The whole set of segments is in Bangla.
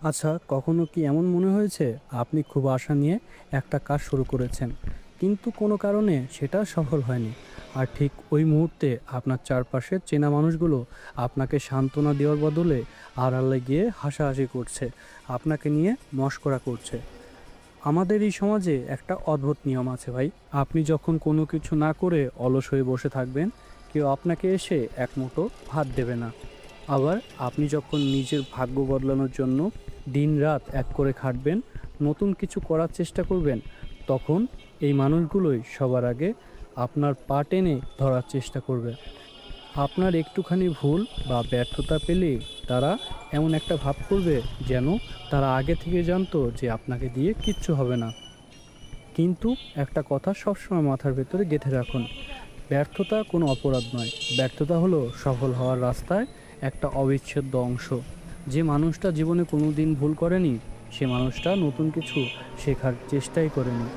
আচ্ছা, কখনো কি এমন মনে হয়েছে আপনি খুব আশা নিয়ে একটা কাজ শুরু করেছেন, কিন্তু কোনো কারণে সেটা সফল হয়নি? আর ঠিক ওই মুহূর্তে আপনার চারপাশের চেনা মানুষগুলো আপনাকে সান্ত্বনা দেওয়ার বদলে আড়ালে গিয়ে হাসাহাসি করছে, আপনাকে নিয়ে মশকরা করছে। আমাদের এই সমাজে একটা অদ্ভুত নিয়ম আছে ভাই। আপনি যখন কোনো কিছু না করে অলস হয়ে বসে থাকবেন, কেউ আপনাকে এসে এক মুঠো ভাত দেবে না। আবার আপনি যখন নিজের ভাগ্য বদলানোর জন্য দিনরাত এক করে খাটবেন, নতুন কিছু করার চেষ্টা করবেন, তখন এই মানুষগুলোই সবার আগে আপনার পা টেনে ধরার চেষ্টা করবে। আপনার একটুখানি ভুল বা ব্যর্থতা পেলে তারা এমন একটা ভাব করবে যেন তারা আগে থেকে জানতো যে আপনাকে দিয়ে কিচ্ছু হবে না। কিন্তু একটা কথা সবসময় মাথার ভেতরে গেঁথে রাখুন, ব্যর্থতা কোনো অপরাধ নয়। ব্যর্থতা হলো সফল হওয়ার রাস্তায় একটা অবিচ্ছেদ্য অংশ। যে মানুষটা জীবনে কোনো দিন ভুল করেনি, সে মানুষটা নতুন কিছু শেখার চেষ্টাই করেনি।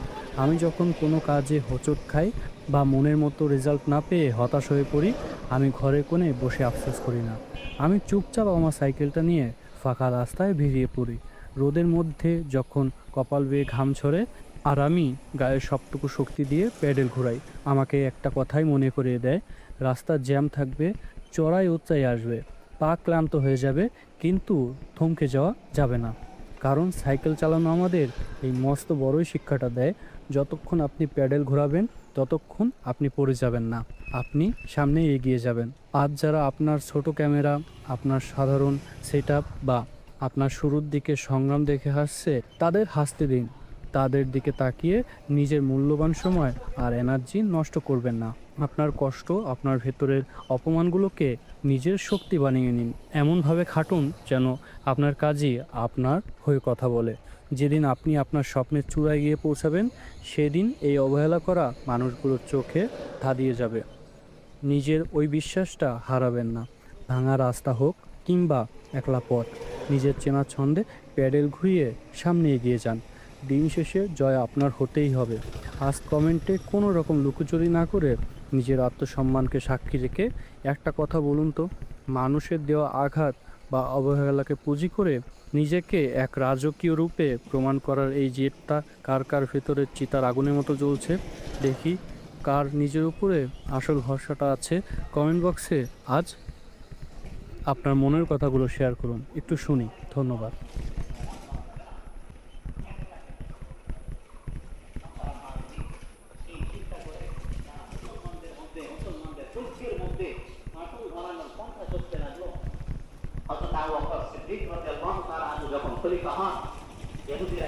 আমি যখন কোনো কাজে হোঁচট খাই বা মনের মতো রেজাল্ট না পেয়ে হতাশ হয়ে পড়ি, আমি ঘরে কোণে বসে আফসোস করি না। আমি চুপচাপ আমার সাইকেলটা নিয়ে ফাঁকা রাস্তায় বেরিয়ে পড়ি। রোদের মধ্যে যখন কপাল বেয়ে ঘাম ঝরে আর আমি গায়ের সবটুকু শক্তি দিয়ে প্যাডেল ঘোরাই, আমাকে একটা কথাই মনে করিয়ে দেয়, রাস্তার জ্যাম থাকবে, চড়াই উচ্চাই আসবে, পা ক্লান্ত হয়ে যাবে, কিন্তু থমকে যাওয়া যাবে না। কারণ সাইকেল চালানো আমাদের এই মস্ত বড়ই শিক্ষাটা দেয়, যতক্ষণ আপনি প্যাডেল ঘোরাবেন ততক্ষণ আপনি পড়ে যাবেন না, আপনি সামনে এগিয়ে যাবেন। আজ যারা আপনার ছোট ক্যামেরা, আপনার সাধারণ সেট বা আপনার শুরুর দিকে সংগ্রাম দেখে হাসছে, তাদের হাসতে দিন। তাদের দিকে তাকিয়ে নিজের মূল্যবান সময় আর এনার্জি নষ্ট করবেন না। আপনার কষ্ট, আপনার ভেতরের অপমানগুলোকে নিজের শক্তি বানিয়ে নিন। এমনভাবে খাটুন যেন আপনার কাজই আপনার হয়ে কথা বলে। যেদিন আপনি আপনার স্বপ্নের চূড়ায় গিয়ে পৌঁছাবেন, সেদিন এই অবহেলা করা মানুষগুলোর চোখে ধাঁধিয়ে যাবে। নিজের ওই বিশ্বাসটা হারাবেন না। ভাঙা রাস্তা হোক কিংবা একলা পথ, নিজের চেনা ছন্দে প্যাডেল ঘুরিয়ে সামনে এগিয়ে যান। দিন শেষে জয় আপনার হতেই হবে। আজ কমেন্টে কোনো রকম লুকোচুরি না করে নিজের আত্মসম্মানকে সাক্ষী রেখে একটা কথা বলুন তো, মানুষের দেওয়া আঘাত বা অবহেলাকে পুঁজি করে নিজেকে এক রাজকীয় রূপে প্রমাণ করার এই জেদটা কার কার ভেতরে চিতার আগুনের মতো জ্বলছে? দেখি কার নিজের উপরে আসল ভরসাটা আছে। কমেন্ট বক্সে আজ আপনার মনের কথাগুলো শেয়ার করুন, একটু শুনি। ধন্যবাদ। হযরত আবু বকর সিদ্দিক রাদিয়াল্লাহু তাআলা আনহু যখন খলিফা হন, ইহুদিরা